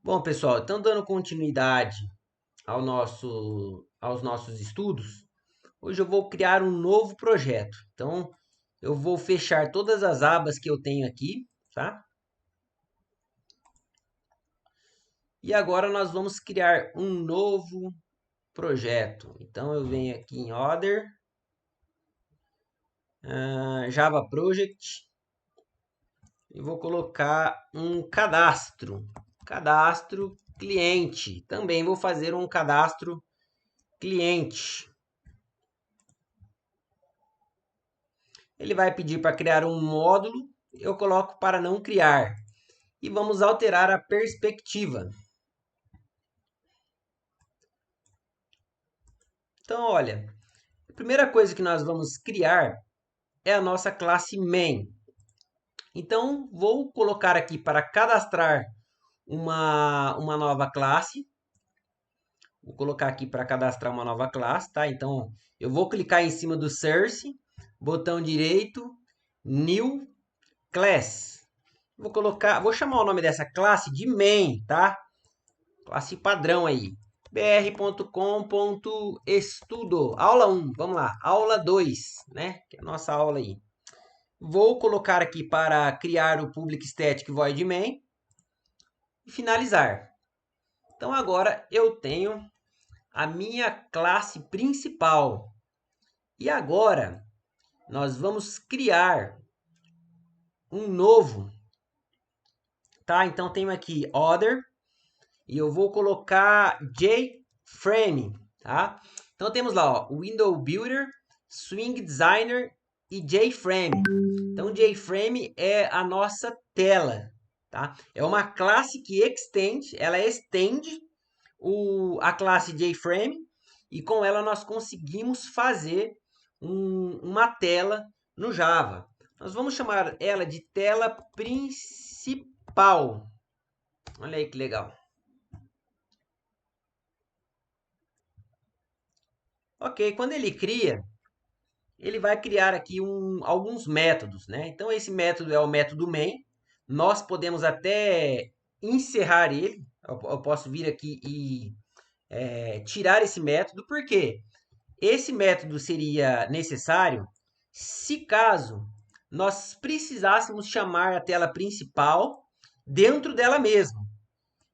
Bom, pessoal, então dando continuidade aos nossos estudos, hoje eu vou criar um novo projeto. Então, eu vou fechar todas as abas que eu tenho aqui, tá? E agora nós vamos criar um novo projeto. Então, eu venho aqui em Other, Java Project, e vou colocar um cadastro. Cadastro cliente. Também vou fazer um cadastro cliente. Ele vai pedir para criar um módulo, eu coloco para não criar. E vamos alterar a perspectiva. Então, olha, a primeira coisa que nós vamos criar é a nossa classe main. Então, vou colocar aqui para cadastrar uma nova classe. Vou colocar aqui para cadastrar uma nova classe, tá? Então, eu vou clicar em cima do Source, botão direito, New Class. Vou chamar o nome dessa classe de main, tá? Classe padrão aí. br.com.estudo. Aula 1, vamos lá. Aula 2, né? Que é a nossa aula aí. Vou colocar aqui para criar o public static void main e finalizar. Então agora eu tenho a minha classe principal. E agora nós vamos criar um novo, tá? Então tenho aqui other e eu vou colocar JFrame, tá? Então temos lá, ó, Window Builder, Swing Designer e JFrame. Então JFrame é a nossa tela, tá? É uma classe que ela estende a classe JFrame e com ela nós conseguimos fazer uma tela no Java. Nós vamos chamar ela de tela principal. Olha aí que legal. Ok, quando ele cria, ele vai criar aqui alguns métodos, né? Então, esse método é o método main. Nós podemos até encerrar ele. Eu posso vir aqui e tirar esse método, porque esse método seria necessário se caso nós precisássemos chamar a tela principal dentro dela mesma.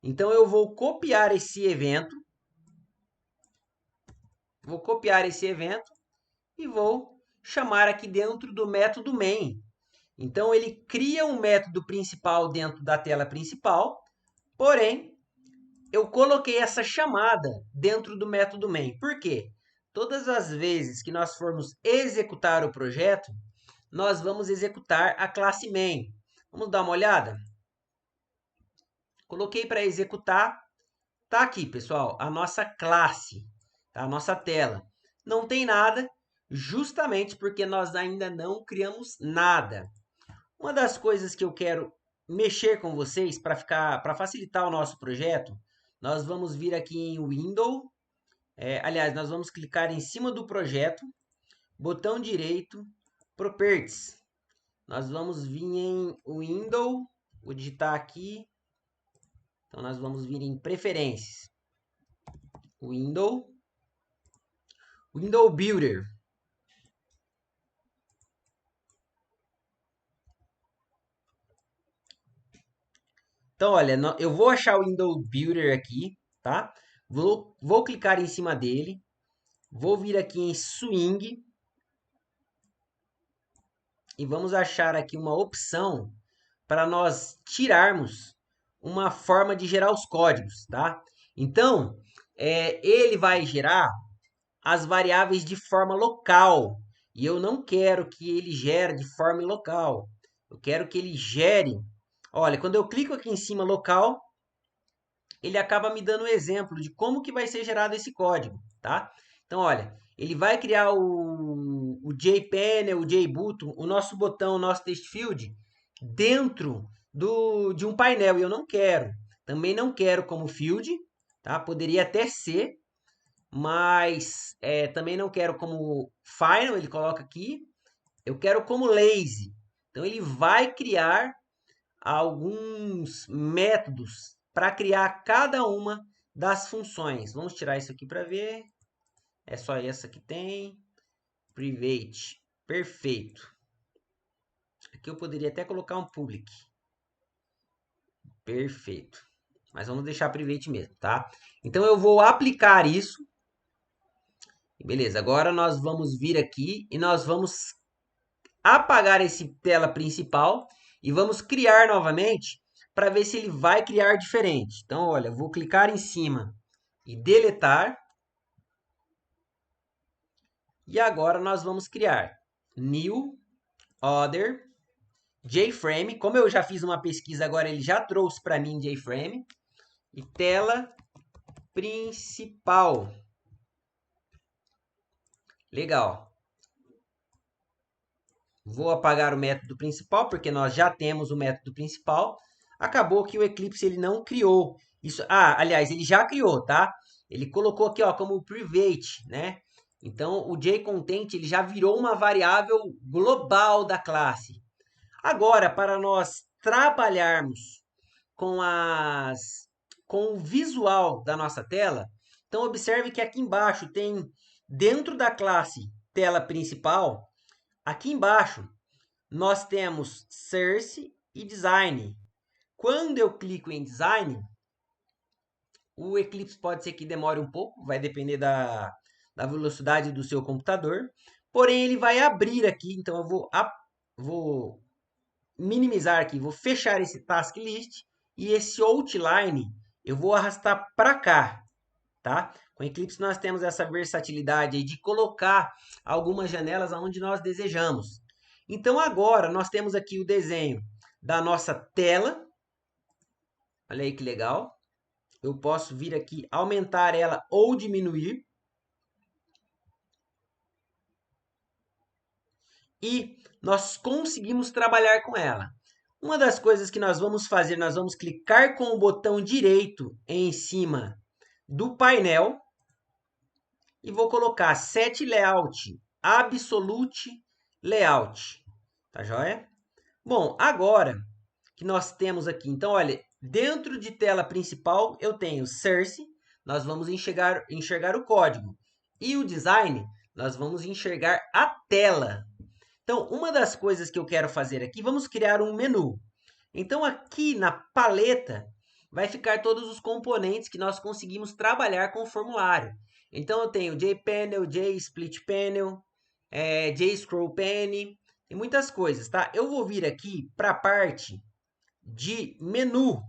Então, eu vou copiar esse evento e vou chamar aqui dentro do método main. Então, ele cria um método principal dentro da tela principal, porém, eu coloquei essa chamada dentro do método main. Por quê? Todas as vezes que nós formos executar o projeto, nós vamos executar a classe main. Vamos dar uma olhada? Coloquei para executar. Tá aqui, pessoal, a nossa classe, tá? A nossa tela. Não tem nada, justamente porque nós ainda não criamos nada. Uma das coisas que eu quero mexer com vocês para facilitar o nosso projeto, nós vamos vir aqui em Window. Aliás, nós vamos clicar em cima do projeto, botão direito, Properties. Nós vamos vir em Window, vou digitar aqui. Então, nós vamos vir em Preferências. Window Builder. Então, olha, eu vou achar o Window Builder aqui, tá? Vou clicar em cima dele. Vou vir aqui em Swing. E vamos achar aqui uma opção para nós tirarmos uma forma de gerar os códigos, tá? Então, ele vai gerar as variáveis de forma local. E eu não quero que ele gere de forma local. Eu quero que ele gere. Olha, quando eu clico aqui em cima local, ele acaba me dando um exemplo de como que vai ser gerado esse código, tá? Então, olha, ele vai criar o JPanel, o JButton, o nosso botão, o nosso text field, dentro de um painel. E eu não quero. Também não quero como field, tá? Poderia até ser, mas também não quero como final, ele coloca aqui. Eu quero como lazy. Então, ele vai criar alguns métodos, para criar cada uma das funções. Vamos tirar isso aqui para ver. É só essa que tem. Private. Perfeito. Aqui eu poderia até colocar um public. Perfeito. Mas vamos deixar private mesmo, tá? Então eu vou aplicar isso. Beleza, agora nós vamos vir aqui e nós vamos apagar esse tela principal e vamos criar novamente para ver se ele vai criar diferente. Então, olha, vou clicar em cima e deletar. E agora nós vamos criar New Other JFrame. Como eu já fiz uma pesquisa, agora ele já trouxe para mim JFrame. E tela principal. Legal. Vou apagar o método principal, porque nós já temos o método principal. Acabou que o Eclipse ele não criou isso. Ah, aliás, ele já criou, tá? Ele colocou aqui, ó, como private, né? Então, o JContent ele já virou uma variável global da classe. Agora, para nós trabalharmos com o visual da nossa tela, então observe que aqui embaixo tem, dentro da classe tela principal, aqui embaixo, nós temos Source e Design. Quando eu clico em Design, o Eclipse pode ser que demore um pouco, vai depender da velocidade do seu computador. Porém, ele vai abrir aqui, então eu vou minimizar aqui, vou fechar esse Task List e esse Outline eu vou arrastar para cá, tá? Com o Eclipse nós temos essa versatilidade aí de colocar algumas janelas aonde nós desejamos. Então agora nós temos aqui o desenho da nossa tela. Olha aí que legal. Eu posso vir aqui aumentar ela ou diminuir. E nós conseguimos trabalhar com ela. Uma das coisas que nós vamos fazer, nós vamos clicar com o botão direito em cima do painel e vou colocar Set Layout, Absolute Layout. Tá joia? Bom, agora que nós temos aqui, então olha, dentro de tela principal eu tenho Source, nós vamos enxergar o código. E o Design, nós vamos enxergar a tela. Então, uma das coisas que eu quero fazer aqui, vamos criar um menu. Então, aqui na paleta, vai ficar todos os componentes que nós conseguimos trabalhar com o formulário. Então, eu tenho JPanel, JSplitPanel, JScrollPanel, e muitas coisas, tá? Eu vou vir aqui para a parte de menu.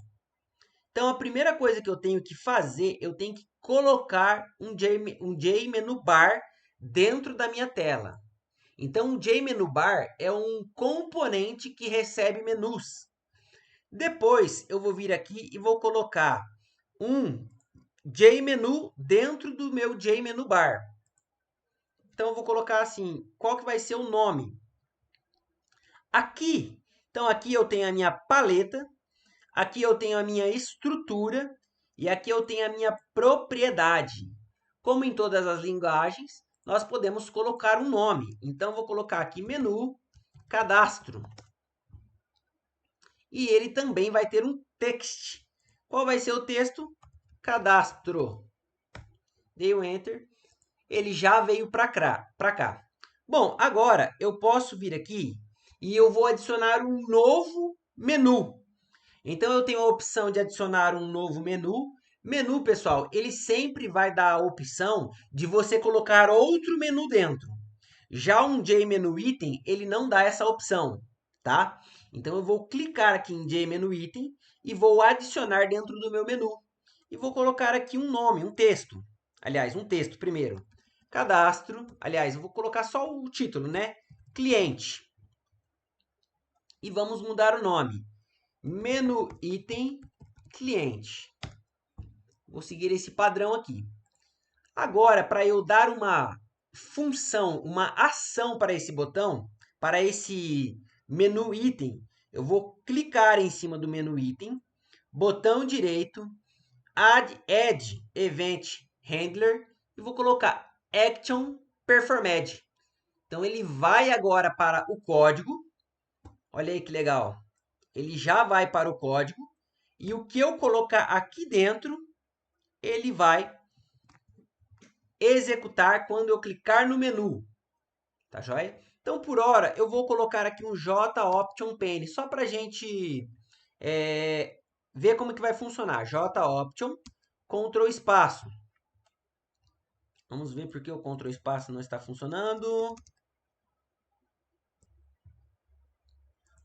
Então, a primeira coisa que eu tenho que fazer, eu tenho que colocar um JMenu Bar dentro da minha tela. Então, o JMenu Bar é um componente que recebe menus. Depois, eu vou vir aqui e vou colocar um JMenu dentro do meu JMenu Bar. Então, eu vou colocar assim, qual que vai ser o nome? Aqui, então aqui eu tenho a minha paleta, aqui eu tenho a minha estrutura e aqui eu tenho a minha propriedade. Como em todas as linguagens, nós podemos colocar um nome. Então, vou colocar aqui menu, cadastro. E ele também vai ter um text. Qual vai ser o texto? Cadastro. Dei o Enter. Ele já veio para cá. Bom, agora eu posso vir aqui e eu vou adicionar um novo menu. Então, eu tenho a opção de adicionar um novo menu. Menu, pessoal, ele sempre vai dar a opção de você colocar outro menu dentro. Já um JMenu Item, ele não dá essa opção, tá? Então, eu vou clicar aqui em JMenu Item e vou adicionar dentro do meu menu. E vou colocar aqui um nome, um texto. Aliás, um texto primeiro. Cadastro. Aliás, eu vou colocar só o título, né? Cliente. E vamos mudar o nome. Menu Item Cliente. Vou seguir esse padrão aqui. Agora, para eu dar uma função, uma ação para esse botão, para esse menu item, eu vou clicar em cima do menu item, botão direito, Add Event Handler e vou colocar Action Performed. Então, ele vai agora para o código. Olha aí que legal. Ele já vai para o código E o que eu colocar aqui dentro, ele vai executar quando eu clicar no menu. Tá joia? Então, por hora, eu vou colocar aqui um JOption Pane, só para a gente ver como que vai funcionar. JOption, Ctrl espaço. Vamos ver porque o Ctrl espaço não está funcionando.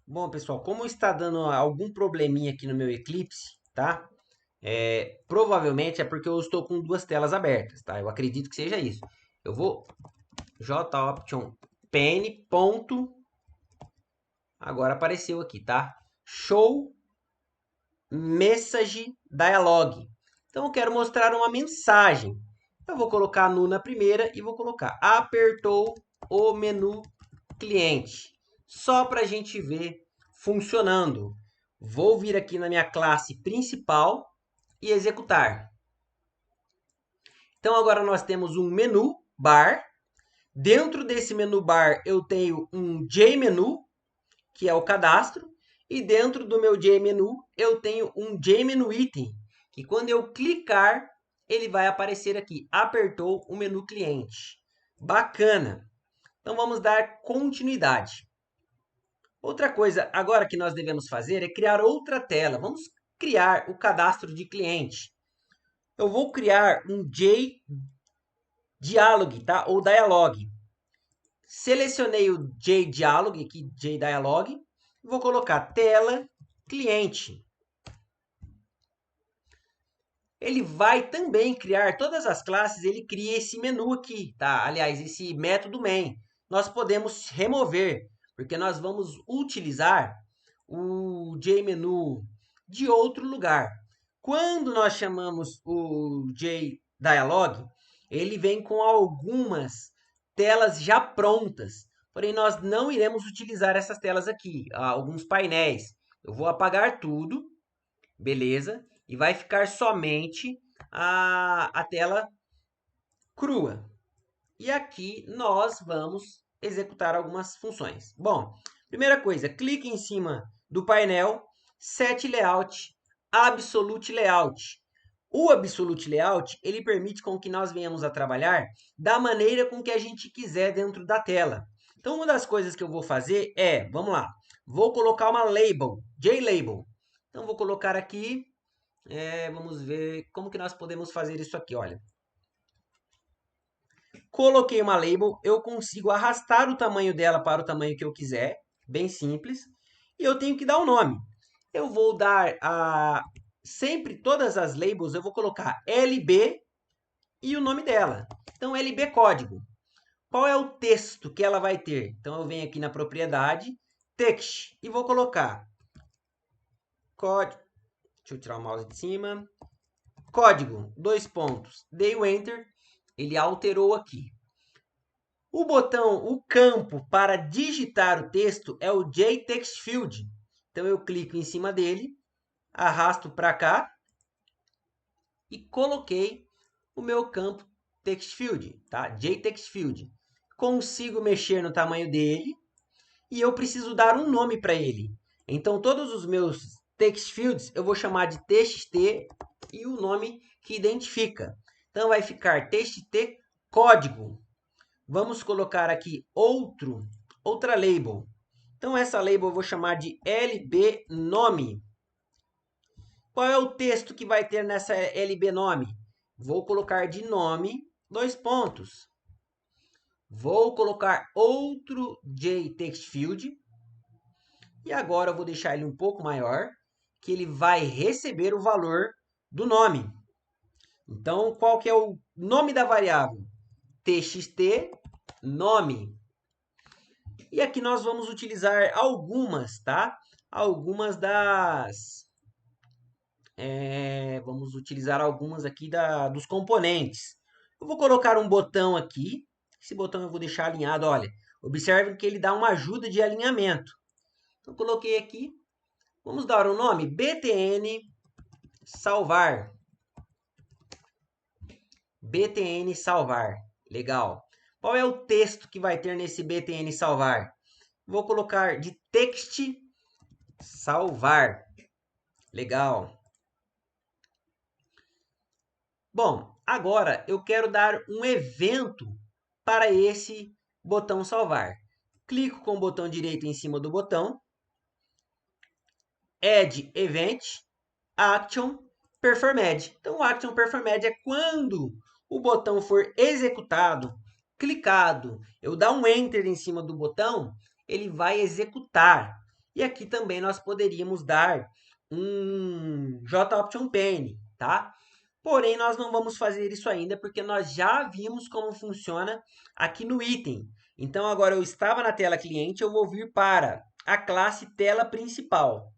Bom, pessoal, como está dando algum probleminha aqui no meu Eclipse, tá? Provavelmente é porque eu estou com duas telas abertas, tá? Eu acredito que seja isso. Eu vou JOption Pane, ponto. Agora apareceu aqui, tá? Show Message Dialog. Então, eu quero mostrar uma mensagem. Eu vou colocar nu na primeira e vou colocar apertou o menu cliente. Só para a gente ver funcionando. Vou vir aqui na minha classe principal e executar. Então, agora nós temos um menu bar. Dentro desse menu bar, eu tenho um JMenu, que é o cadastro. E dentro do meu JMenu, eu tenho um JMenu Item, que quando eu clicar, ele vai aparecer aqui. Apertou o menu cliente. Bacana! Então, vamos dar continuidade. Outra coisa agora que nós devemos fazer é criar outra tela. Vamos criar o cadastro de cliente. Eu vou criar um JDialog, tá? Ou Dialog. Selecionei o JDialog, aqui, JDialog. Vou colocar tela cliente. Ele vai também criar todas as classes, ele cria esse menu aqui, tá? Aliás, esse método main. Nós podemos remover, porque nós vamos utilizar o JMenu de outro lugar. Quando nós chamamos o JDialog, ele vem com algumas telas já prontas. Porém, nós não iremos utilizar essas telas aqui, alguns painéis. Eu vou apagar tudo, beleza? E vai ficar somente a tela crua. E aqui nós vamos executar algumas funções. Bom, primeira coisa, clique em cima do painel, Set Layout, Absolute Layout. O Absolute Layout, ele permite com que nós venhamos a trabalhar da maneira com que a gente quiser dentro da tela. Então, uma das coisas que eu vou fazer é, vamos lá, vou colocar uma label, JLabel. Então, vou colocar aqui, vamos ver como que nós podemos fazer isso aqui, olha. Coloquei uma label, eu consigo arrastar o tamanho dela para o tamanho que eu quiser, bem simples. E eu tenho que dar um nome. Eu vou dar sempre todas as labels, eu vou colocar LB e o nome dela. Então, LB código. Qual é o texto que ela vai ter? Então, eu venho aqui na propriedade, text, e vou colocar código. Deixa eu tirar o mouse de cima. Código, 2 pontos. Dei o Enter, ele alterou aqui. O botão, o campo para digitar o texto é o JTextField. Então, eu clico em cima dele, arrasto para cá e coloquei o meu campo TextField, tá? JTextField. Consigo mexer no tamanho dele e eu preciso dar um nome para ele. Então, todos os meus TextFields eu vou chamar de TXT e o nome que identifica. Então, vai ficar TXT código. Vamos colocar aqui outra label. Então, essa label eu vou chamar de LB nome. Qual é o texto que vai ter nessa LB nome? Vou colocar de nome, 2 pontos. Vou colocar outro JTextField. E agora eu vou deixar ele um pouco maior, que ele vai receber o valor do nome. Então, qual que é o nome da variável? TXT nome. E aqui nós vamos utilizar algumas, tá? Algumas das... vamos utilizar algumas aqui dos componentes. Eu vou colocar um botão aqui. Esse botão eu vou deixar alinhado, olha. Observem que ele dá uma ajuda de alinhamento. Então, coloquei aqui. Vamos dar o nome BTN salvar. BTN salvar. Legal. Qual é o texto que vai ter nesse BTN salvar? Vou colocar de text salvar. Legal. Bom, agora eu quero dar um evento para esse botão salvar. Clico com o botão direito em cima do botão, Add Event, Action, Performed. Então, o Action Performed é quando o botão for executado, clicado, eu dar um Enter em cima do botão, ele vai executar. E aqui também nós poderíamos dar um JOption Pane, tá? Porém, nós não vamos fazer isso ainda, porque nós já vimos como funciona aqui no item. Então, agora eu estava na tela cliente, eu vou vir para a classe tela principal.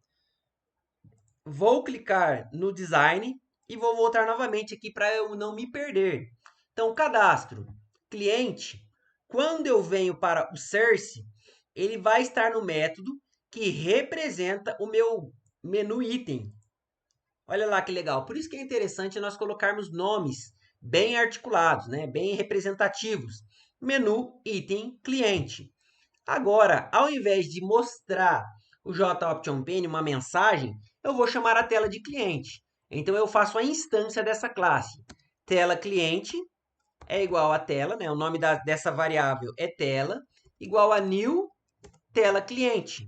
Vou clicar no design e vou voltar novamente aqui para eu não me perder. Então, cadastro, cliente, quando eu venho para o source, ele vai estar no método que representa o meu menu item. Olha lá que legal. Por isso que é interessante nós colocarmos nomes bem articulados, né? Bem representativos. Menu, item, cliente. Agora, ao invés de mostrar o JOption Pane, uma mensagem, eu vou chamar a tela de cliente. Então, eu faço a instância dessa classe. Tela cliente é igual a tela, né? O nome dessa variável é tela, igual a new tela cliente.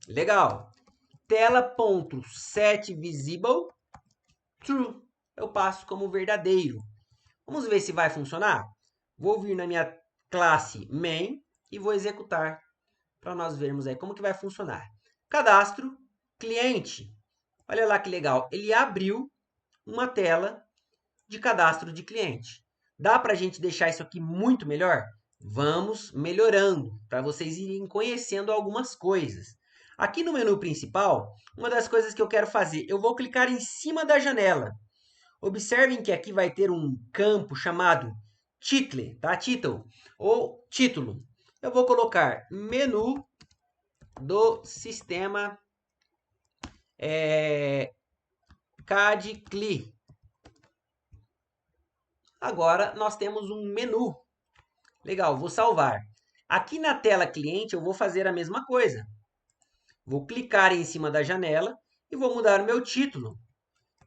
Legal. Tela.setVisible true. Eu passo como verdadeiro. Vamos ver se vai funcionar? Vou vir na minha classe main e vou executar para nós vermos aí como que vai funcionar. Cadastro, cliente. Olha lá que legal. Ele abriu uma tela de cadastro de cliente. Dá para a gente deixar isso aqui muito melhor? Vamos melhorando para vocês irem conhecendo algumas coisas. Aqui no menu principal, uma das coisas que eu quero fazer, eu vou clicar em cima da janela. Observem que aqui vai ter um campo chamado Title, tá? Title, ou título. Eu vou colocar menu do sistema CAD-CLI. Agora nós temos um menu. Legal, vou salvar. Aqui na tela cliente eu vou fazer a mesma coisa. Vou clicar em cima da janela e vou mudar o meu título.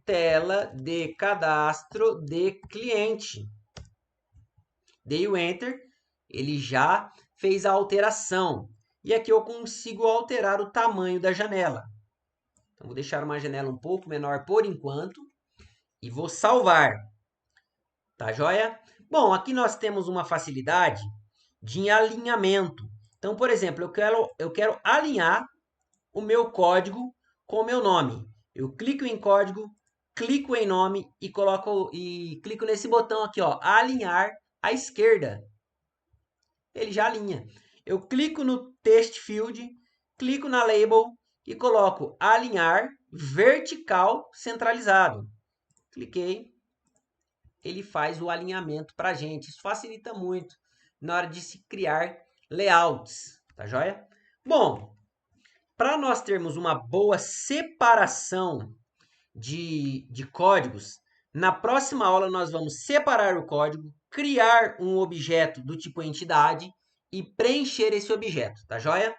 Tela de cadastro de cliente. Dei o Enter, ele já fez a alteração. E aqui eu consigo alterar o tamanho da janela. Então, vou deixar uma janela um pouco menor por enquanto e vou salvar. Tá joia? Bom, aqui nós temos uma facilidade de alinhamento. Então, por exemplo, eu quero alinhar o meu código com o meu nome. Eu clico em código, clico em nome e clico nesse botão aqui, ó, alinhar à esquerda. Ele já alinha. Eu clico no text field, clico na label e coloco alinhar vertical centralizado. Cliquei, ele faz o alinhamento para a gente. Isso facilita muito na hora de se criar layouts, tá joia? Bom, para nós termos uma boa separação de códigos, na próxima aula nós vamos separar o código, criar um objeto do tipo entidade e preencher esse objeto, tá joia?